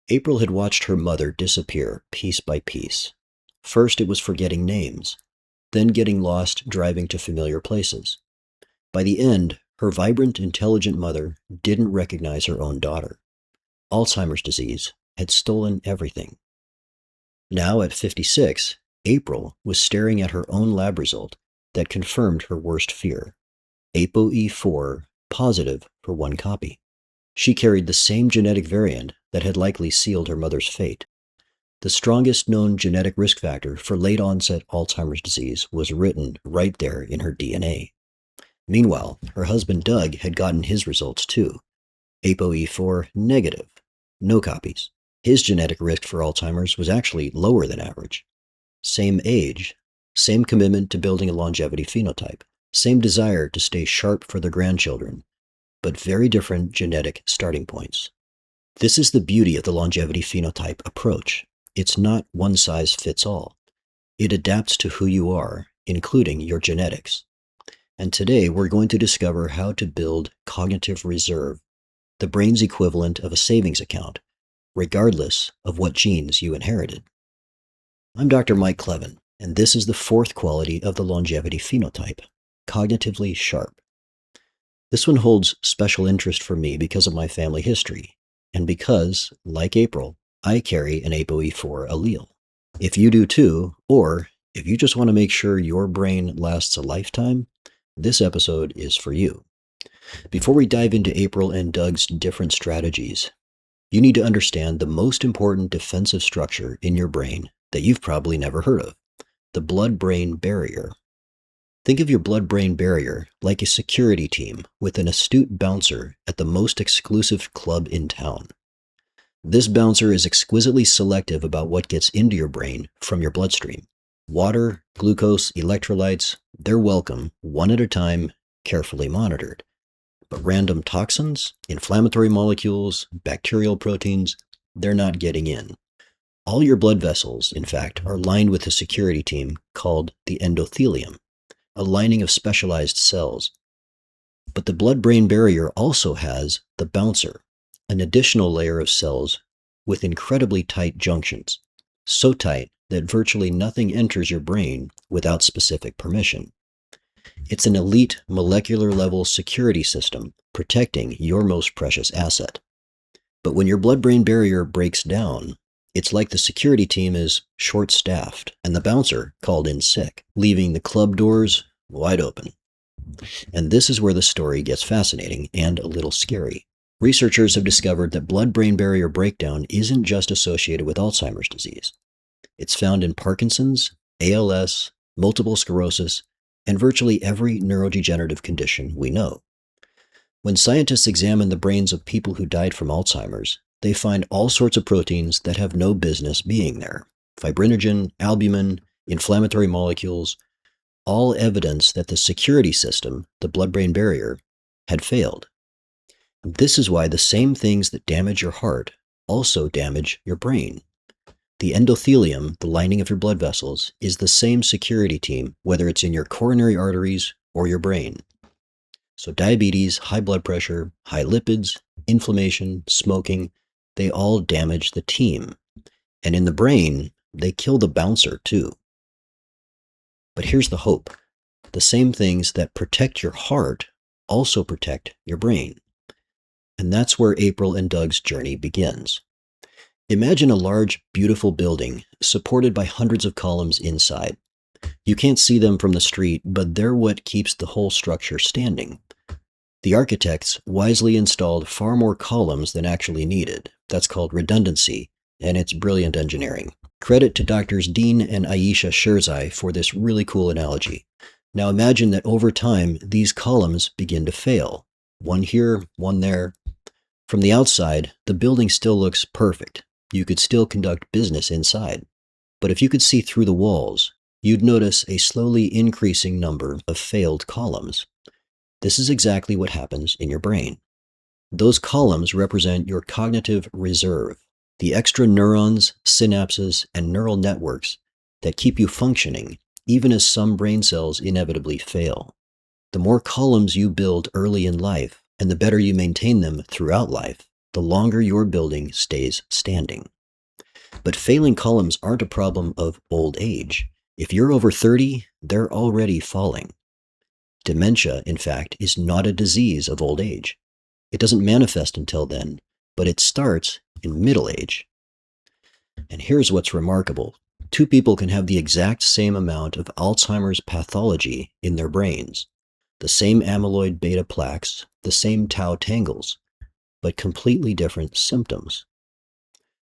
April had watched her mother disappear piece by piece. First, it was forgetting names, then getting lost driving to familiar places. By the end, her vibrant, intelligent mother didn't recognize her own daughter. Alzheimer's disease had stolen everything. Now, at 56, April was staring at her own lab result that confirmed her worst fear: APOE4 positive for one copy. She carried the same genetic variant that had likely sealed her mother's fate. The strongest known genetic risk factor for late-onset Alzheimer's disease was written right there in her DNA. Meanwhile, her husband Doug had gotten his results too. APOE4 negative, no copies. His genetic risk for Alzheimer's was actually lower than average. Same age, same commitment to building a longevity phenotype, same desire to stay sharp for their grandchildren, but very different genetic starting points. This is the beauty of the longevity phenotype approach. It's not one size fits all. It adapts to who you are, including your genetics. And today we're going to discover how to build cognitive reserve, the brain's equivalent of a savings account, regardless of what genes you inherited. I'm Dr. Mike Kleven, and this is the fourth quality of the longevity phenotype, cognitively sharp. This one holds special interest for me because of my family history, and because, like April, I carry an APOE4 allele. If you do too, or if you just want to make sure your brain lasts a lifetime, this episode is for you. Before we dive into April and Doug's different strategies, you need to understand the most important defensive structure in your brain that you've probably never heard of: the blood-brain barrier. Think of your blood-brain barrier like a security team with an astute bouncer at the most exclusive club in town. This bouncer is exquisitely selective about what gets into your brain from your bloodstream. Water, glucose, electrolytes, they're welcome, one at a time, carefully monitored. But random toxins, inflammatory molecules, bacterial proteins, they're not getting in. All your blood vessels, in fact, are lined with a security team called the endothelium, a lining of specialized cells. But the blood-brain barrier also has the bouncer, an additional layer of cells with incredibly tight junctions, so tight that virtually nothing enters your brain without specific permission. It's an elite molecular-level security system protecting your most precious asset. But when your blood-brain barrier breaks down, it's like the security team is short-staffed and the bouncer called in sick, leaving the club doors wide open. And this is where the story gets fascinating and a little scary. Researchers have discovered that blood-brain barrier breakdown isn't just associated with Alzheimer's disease. It's found in Parkinson's, ALS, multiple sclerosis, and virtually every neurodegenerative condition we know. When scientists examine the brains of people who died from Alzheimer's, they find all sorts of proteins that have no business being there: fibrinogen, albumin, inflammatory molecules, all evidence that the security system, the blood-brain barrier, had failed. This is why the same things that damage your heart also damage your brain. The endothelium, the lining of your blood vessels, is the same security team, whether it's in your coronary arteries or your brain. So diabetes, high blood pressure, high lipids, inflammation, smoking, they all damage the team. And in the brain, they kill the bouncer too. But here's the hope. The same things that protect your heart also protect your brain. And that's where April and Doug's journey begins. Imagine a large, beautiful building supported by hundreds of columns inside. You can't see them from the street, but they're what keeps the whole structure standing. The architects wisely installed far more columns than actually needed. That's called redundancy, and it's brilliant engineering. Credit to Drs. Dean and Ayesha Sherzai for this really cool analogy. Now imagine that over time, these columns begin to fail. One here, one there. From the outside, the building still looks perfect. You could still conduct business inside. But if you could see through the walls, you'd notice a slowly increasing number of failed columns. This is exactly what happens in your brain. Those columns represent your cognitive reserve, the extra neurons, synapses, and neural networks that keep you functioning, even as some brain cells inevitably fail. The more columns you build early in life, and the better you maintain them throughout life, the longer your building stays standing. But failing columns aren't a problem of old age. If you're over 30, they're already falling. Dementia, in fact, is not a disease of old age. It doesn't manifest until then, but it starts in middle age. And here's what's remarkable. Two people can have the exact same amount of Alzheimer's pathology in their brains, the same amyloid beta plaques, the same tau tangles, but completely different symptoms.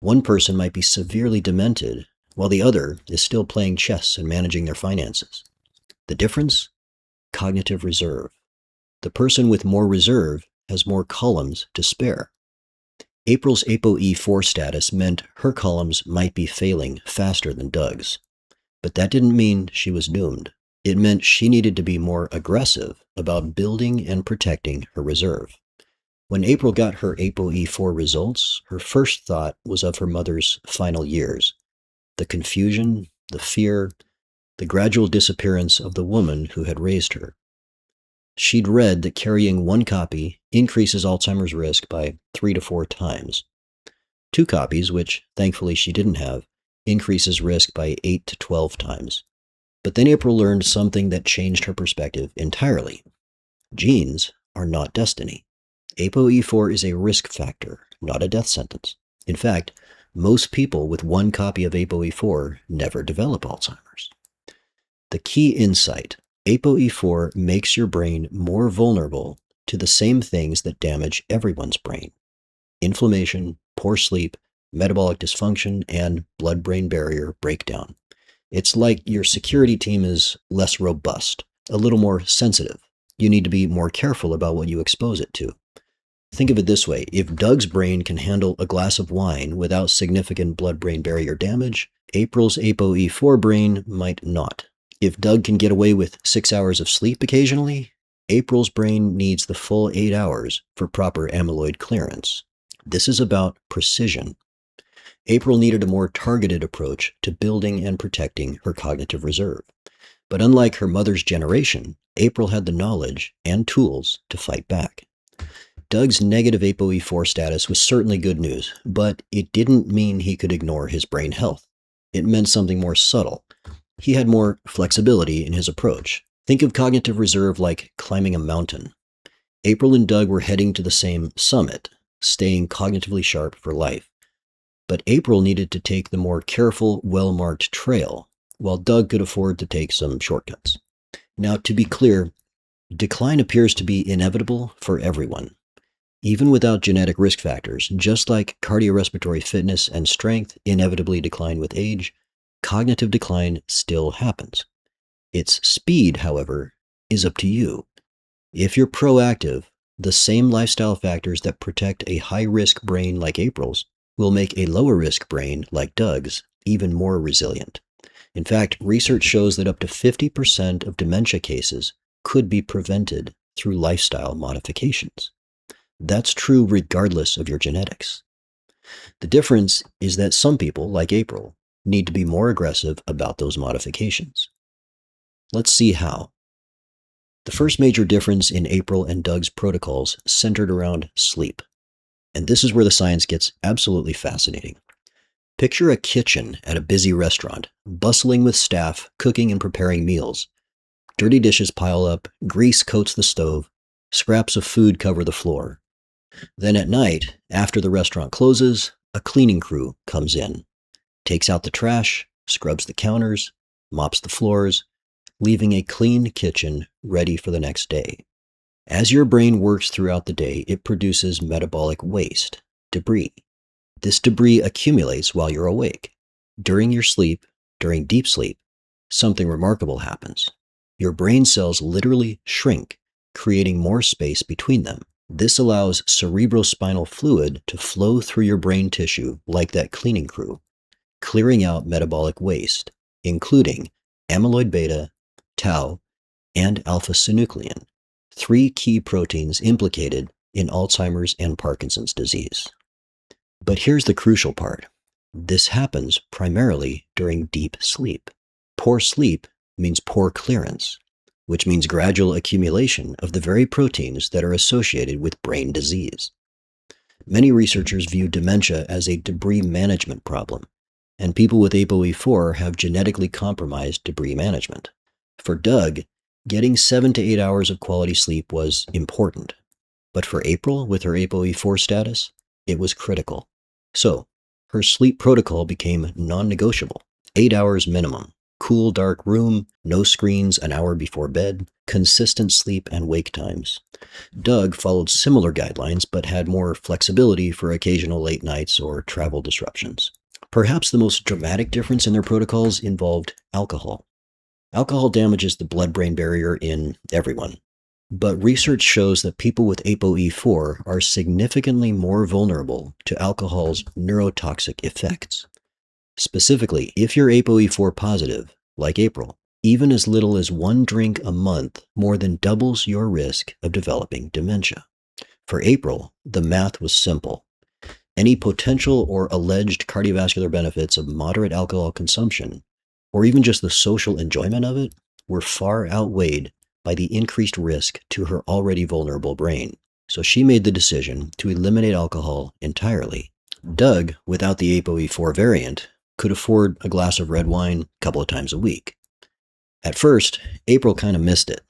One person might be severely demented, while the other is still playing chess and managing their finances. The difference? Cognitive reserve. The person with more reserve has more columns to spare. April's APOE4 status meant her columns might be failing faster than Doug's. But that didn't mean she was doomed. It meant she needed to be more aggressive about building and protecting her reserve. When April got her APOE4 results, her first thought was of her mother's final years. The confusion, the fear, the gradual disappearance of the woman who had raised her. She'd read that carrying one copy increases Alzheimer's risk by 3 to 4 times. 2 copies, which thankfully she didn't have, increases risk by 8 to 12 times. But then April learned something that changed her perspective entirely. Genes are not destiny. APOE4 is a risk factor, not a death sentence. In fact, most people with one copy of APOE4 never develop Alzheimer's. The key insight: APOE4 makes your brain more vulnerable to the same things that damage everyone's brain: inflammation, poor sleep, metabolic dysfunction, and blood-brain barrier breakdown. It's like your security team is less robust, a little more sensitive. You need to be more careful about what you expose it to. Think of it this way: if Doug's brain can handle a glass of wine without significant blood-brain barrier damage, April's APOE4 brain might not. If Doug can get away with 6 hours of sleep occasionally, April's brain needs the full 8 hours for proper amyloid clearance. This is about precision. April needed a more targeted approach to building and protecting her cognitive reserve. But unlike her mother's generation, April had the knowledge and tools to fight back. Doug's negative APOE4 status was certainly good news, but it didn't mean he could ignore his brain health. It meant something more subtle. He had more flexibility in his approach. Think of cognitive reserve like climbing a mountain. April and Doug were heading to the same summit, staying cognitively sharp for life. But April needed to take the more careful, well-marked trail, while Doug could afford to take some shortcuts. Now, to be clear, decline appears to be inevitable for everyone. Even without genetic risk factors, just like cardiorespiratory fitness and strength inevitably decline with age, cognitive decline still happens. Its speed, however, is up to you. If you're proactive, the same lifestyle factors that protect a high-risk brain like April's will make a lower-risk brain like Doug's even more resilient. In fact, research shows that up to 50% of dementia cases could be prevented through lifestyle modifications. That's true regardless of your genetics. The difference is that some people, like April, need to be more aggressive about those modifications. Let's see how. The first major difference in April and Doug's protocols centered around sleep. And this is where the science gets absolutely fascinating. Picture a kitchen at a busy restaurant, bustling with staff cooking and preparing meals. Dirty dishes pile up, grease coats the stove, scraps of food cover the floor. Then at night, after the restaurant closes, a cleaning crew comes in, takes out the trash, scrubs the counters, mops the floors, leaving a clean kitchen ready for the next day. As your brain works throughout the day, it produces metabolic waste, debris. This debris accumulates while you're awake. During your sleep, during deep sleep, something remarkable happens. Your brain cells literally shrink, creating more space between them. This allows cerebrospinal fluid to flow through your brain tissue like that cleaning crew, clearing out metabolic waste, including amyloid beta, tau, and alpha-synuclein, 3 key proteins implicated in Alzheimer's and Parkinson's disease. But here's the crucial part. This happens primarily during deep sleep. Poor sleep means poor clearance, which means gradual accumulation of the very proteins that are associated with brain disease. Many researchers view dementia as a debris management problem, and people with APOE4 have genetically compromised debris management. For Doug, getting 7 to 8 hours of quality sleep was important. But for April, with her APOE4 status, it was critical. So, her sleep protocol became non-negotiable. 8 hours minimum. Cool, dark room, no screens an hour before bed, consistent sleep and wake times. Doug followed similar guidelines but had more flexibility for occasional late nights or travel disruptions. Perhaps the most dramatic difference in their protocols involved alcohol. Alcohol damages the blood-brain barrier in everyone, but research shows that people with APOE4 are significantly more vulnerable to alcohol's neurotoxic effects. Specifically, if you're APOE4 positive, like April, even as little as 1 drink a month more than doubles your risk of developing dementia. For April, the math was simple. Any potential or alleged cardiovascular benefits of moderate alcohol consumption, or even just the social enjoyment of it, were far outweighed by the increased risk to her already vulnerable brain. So she made the decision to eliminate alcohol entirely. Doug, without the APOE4 variant, could afford a glass of red wine a couple of times a week. At first, April kind of missed it,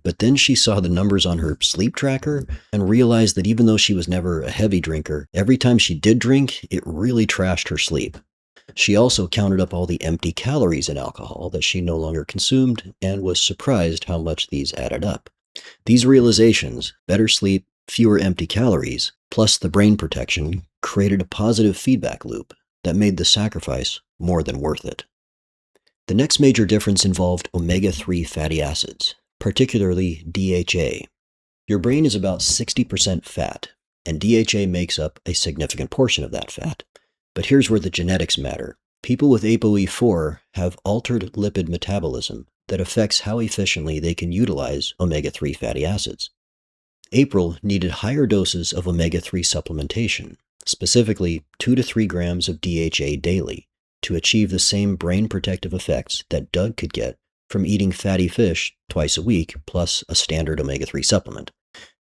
but then she saw the numbers on her sleep tracker and realized that even though she was never a heavy drinker, every time she did drink, it really trashed her sleep. She also counted up all the empty calories in alcohol that she no longer consumed and was surprised how much these added up. These realizations, better sleep, fewer empty calories, plus the brain protection, created a positive feedback loop that made the sacrifice more than worth it. The next major difference involved omega-3 fatty acids, particularly DHA. Your brain is about 60% fat, and DHA makes up a significant portion of that fat. But here's where the genetics matter. People with APOE4 have altered lipid metabolism that affects how efficiently they can utilize omega-3 fatty acids. April needed higher doses of omega-3 supplementation, specifically 2 to 3 grams of DHA daily, to achieve the same brain protective effects that Doug could get from eating fatty fish twice a week plus a standard omega-3 supplement.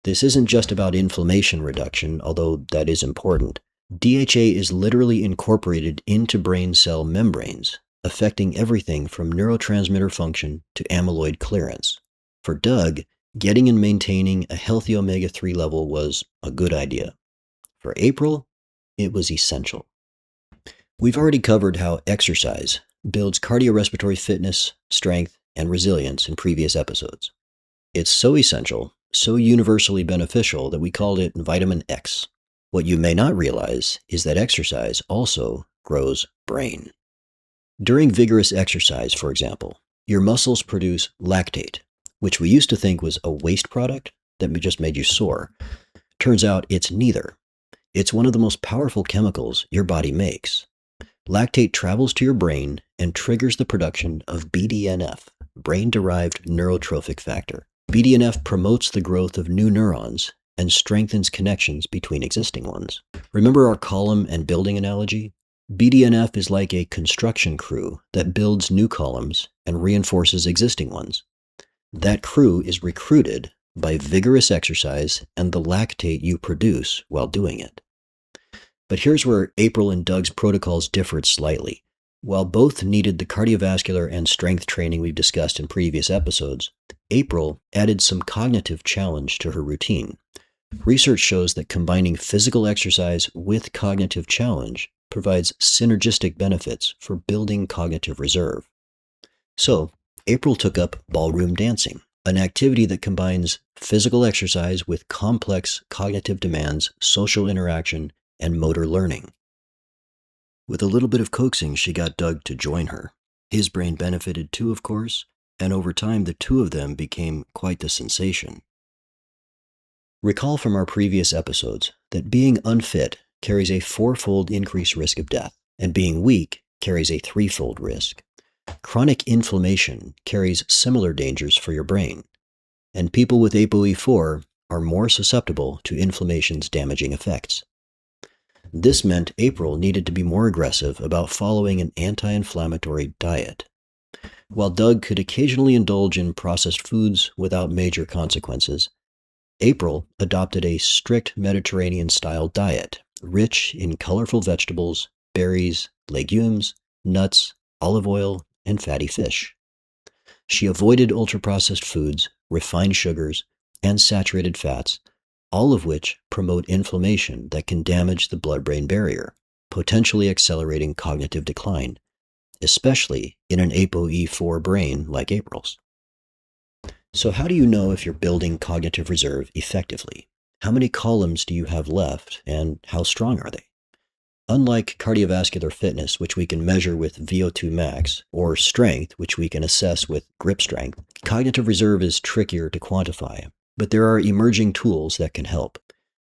This isn't just about inflammation reduction, although that is important. DHA is literally incorporated into brain cell membranes, affecting everything from neurotransmitter function to amyloid clearance. For Doug, getting and maintaining a healthy omega-3 level was a good idea. For April, it was essential. We've already covered how exercise builds cardiorespiratory fitness, strength, and resilience in previous episodes. It's so essential, so universally beneficial that we called it vitamin X. What you may not realize is that exercise also grows brain. During vigorous exercise, for example, your muscles produce lactate, which we used to think was a waste product that just made you sore. Turns out it's neither. It's one of the most powerful chemicals your body makes. Lactate travels to your brain and triggers the production of BDNF, brain-derived neurotrophic factor. BDNF promotes the growth of new neurons and strengthens connections between existing ones. Remember our column and building analogy? BDNF is like a construction crew that builds new columns and reinforces existing ones. That crew is recruited by vigorous exercise and the lactate you produce while doing it. But here's where April and Doug's protocols differed slightly. While both needed the cardiovascular and strength training we've discussed in previous episodes, April added some cognitive challenge to her routine. Research shows that combining physical exercise with cognitive challenge provides synergistic benefits for building cognitive reserve. So, April took up ballroom dancing, an activity that combines physical exercise with complex cognitive demands, social interaction, and motor learning. With a little bit of coaxing, she got Doug to join her. His brain benefited too, of course, and over time the two of them became quite the sensation. Recall from our previous episodes that being unfit carries a 4-fold increased risk of death, and being weak carries a 3-fold risk. Chronic inflammation carries similar dangers for your brain, and people with APOE4 are more susceptible to inflammation's damaging effects. This meant April needed to be more aggressive about following an anti-inflammatory diet. While Doug could occasionally indulge in processed foods without major consequences, April adopted a strict Mediterranean-style diet rich in colorful vegetables, berries, legumes, nuts, olive oil, and fatty fish. She avoided ultra-processed foods, refined sugars, and saturated fats, all of which promote inflammation that can damage the blood-brain barrier, potentially accelerating cognitive decline, especially in an APOE4 brain like April's. So how do you know if you're building cognitive reserve effectively? How many columns do you have left, and how strong are they? Unlike cardiovascular fitness, which we can measure with VO2 max, or strength, which we can assess with grip strength, cognitive reserve is trickier to quantify, but there are emerging tools that can help.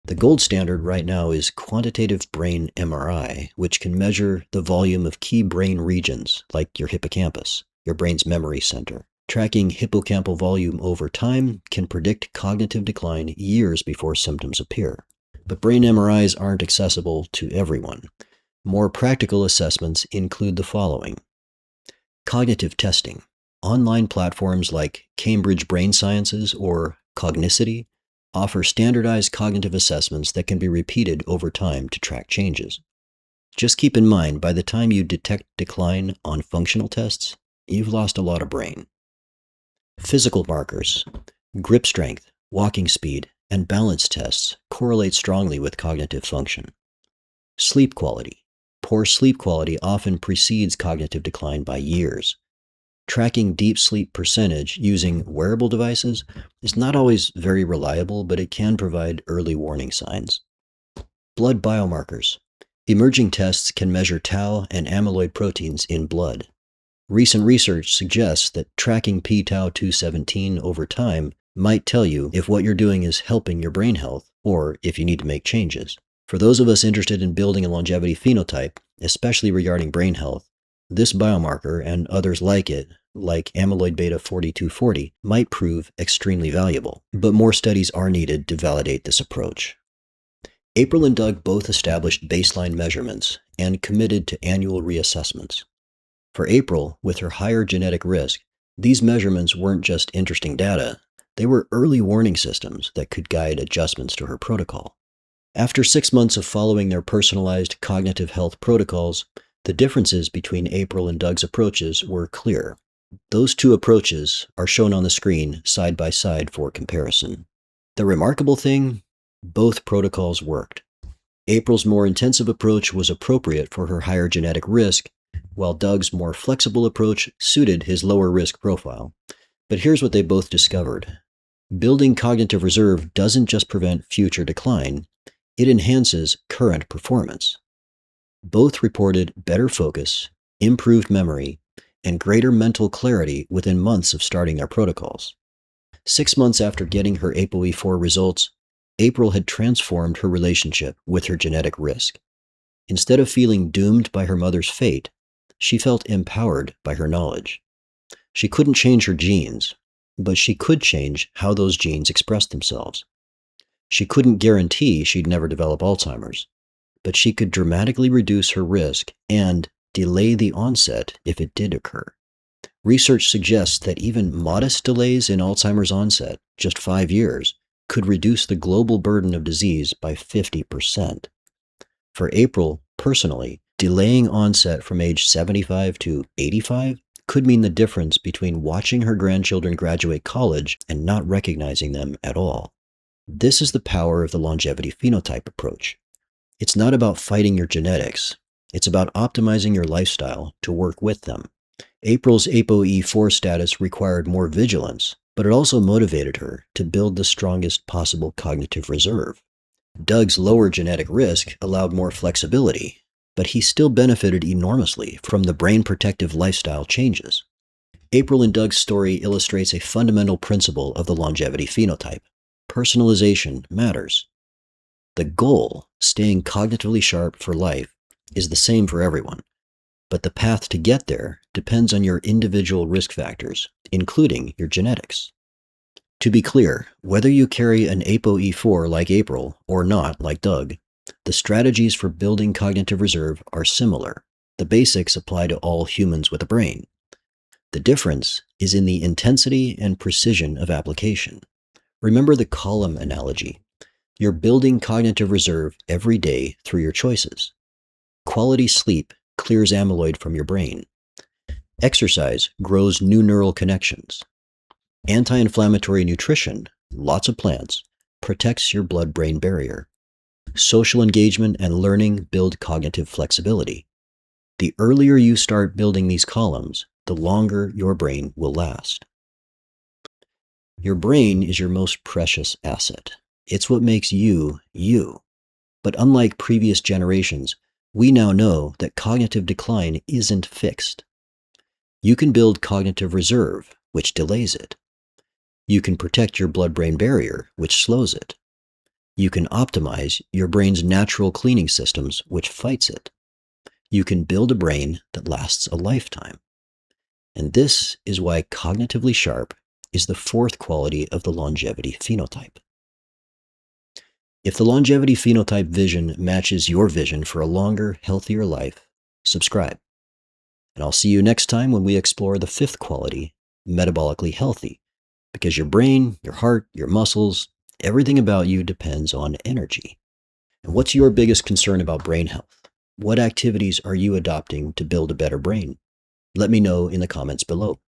The gold standard right now is quantitative brain MRI, which can measure the volume of key brain regions, like your hippocampus, your brain's memory center. Tracking hippocampal volume over time can predict cognitive decline years before symptoms appear. But brain MRIs aren't accessible to everyone. More practical assessments include the following. Cognitive testing. Online platforms like Cambridge Brain Sciences or Cognicity offer standardized cognitive assessments that can be repeated over time to track changes. Just keep in mind, by the time you detect decline on functional tests, you've lost a lot of brain. Physical markers. Grip strength, walking speed, and balance tests correlate strongly with cognitive function. Sleep quality. Poor sleep quality often precedes cognitive decline by years. Tracking deep sleep percentage using wearable devices is not always very reliable, but it can provide early warning signs. Blood biomarkers. Emerging tests can measure tau and amyloid proteins in blood. Recent research suggests that tracking p-tau217 over time might tell you if what you're doing is helping your brain health or if you need to make changes. For those of us interested in building a longevity phenotype, especially regarding brain health, this biomarker and others like it, like amyloid beta 4240, might prove extremely valuable. But more studies are needed to validate this approach. April and Doug both established baseline measurements and committed to annual reassessments. For April, with her higher genetic risk, these measurements weren't just interesting data, they were early warning systems that could guide adjustments to her protocol. After 6 months of following their personalized cognitive health protocols, the differences between April and Doug's approaches were clear. Those two approaches are shown on the screen side by side for comparison. The remarkable thing, both protocols worked. April's more intensive approach was appropriate for her higher genetic risk, while Doug's more flexible approach suited his lower risk profile. But here's what they both discovered. Building cognitive reserve doesn't just prevent future decline, it enhances current performance. Both reported better focus, improved memory, and greater mental clarity within months of starting their protocols. 6 months after getting her APOE4 results, April had transformed her relationship with her genetic risk. Instead of feeling doomed by her mother's fate, she felt empowered by her knowledge. She couldn't change her genes, but she could change how those genes expressed themselves. She couldn't guarantee she'd never develop Alzheimer's, but she could dramatically reduce her risk and delay the onset if it did occur. Research suggests that even modest delays in Alzheimer's onset, just 5 years, could reduce the global burden of disease by 50%. For April, personally, delaying onset from age 75 to 85 could mean the difference between watching her grandchildren graduate college and not recognizing them at all. This is the power of the longevity phenotype approach. It's not about fighting your genetics. It's about optimizing your lifestyle to work with them. April's APOE4 status required more vigilance, but it also motivated her to build the strongest possible cognitive reserve. Doug's lower genetic risk allowed more flexibility, but he still benefited enormously from the brain protective lifestyle changes. April and Doug's story illustrates a fundamental principle of the longevity phenotype. Personalization matters. The goal, staying cognitively sharp for life, is the same for everyone, but the path to get there depends on your individual risk factors, including your genetics. To be clear, whether you carry an APOE4 like April or not like Doug, the strategies for building cognitive reserve are similar. The basics apply to all humans with a brain. The difference is in the intensity and precision of application. Remember the column analogy. You're building cognitive reserve every day through your choices. Quality sleep clears amyloid from your brain. Exercise grows new neural connections. Anti-inflammatory nutrition, lots of plants, protects your blood-brain barrier. Social engagement and learning build cognitive flexibility. The earlier you start building these columns, the longer your brain will last. Your brain is your most precious asset. It's what makes you, you. But unlike previous generations, we now know that cognitive decline isn't fixed. You can build cognitive reserve, which delays it. You can protect your blood-brain barrier, which slows it. You can optimize your brain's natural cleaning systems, which fights it. You can build a brain that lasts a lifetime. And this is why cognitively sharp is the fourth quality of the longevity phenotype. If the longevity phenotype vision matches your vision for a longer, healthier life, subscribe. And I'll see you next time when we explore the fifth quality, metabolically healthy, because your brain, your heart, your muscles, everything about you depends on energy. And what's your biggest concern about brain health? What activities are you adopting to build a better brain? Let me know in the comments below.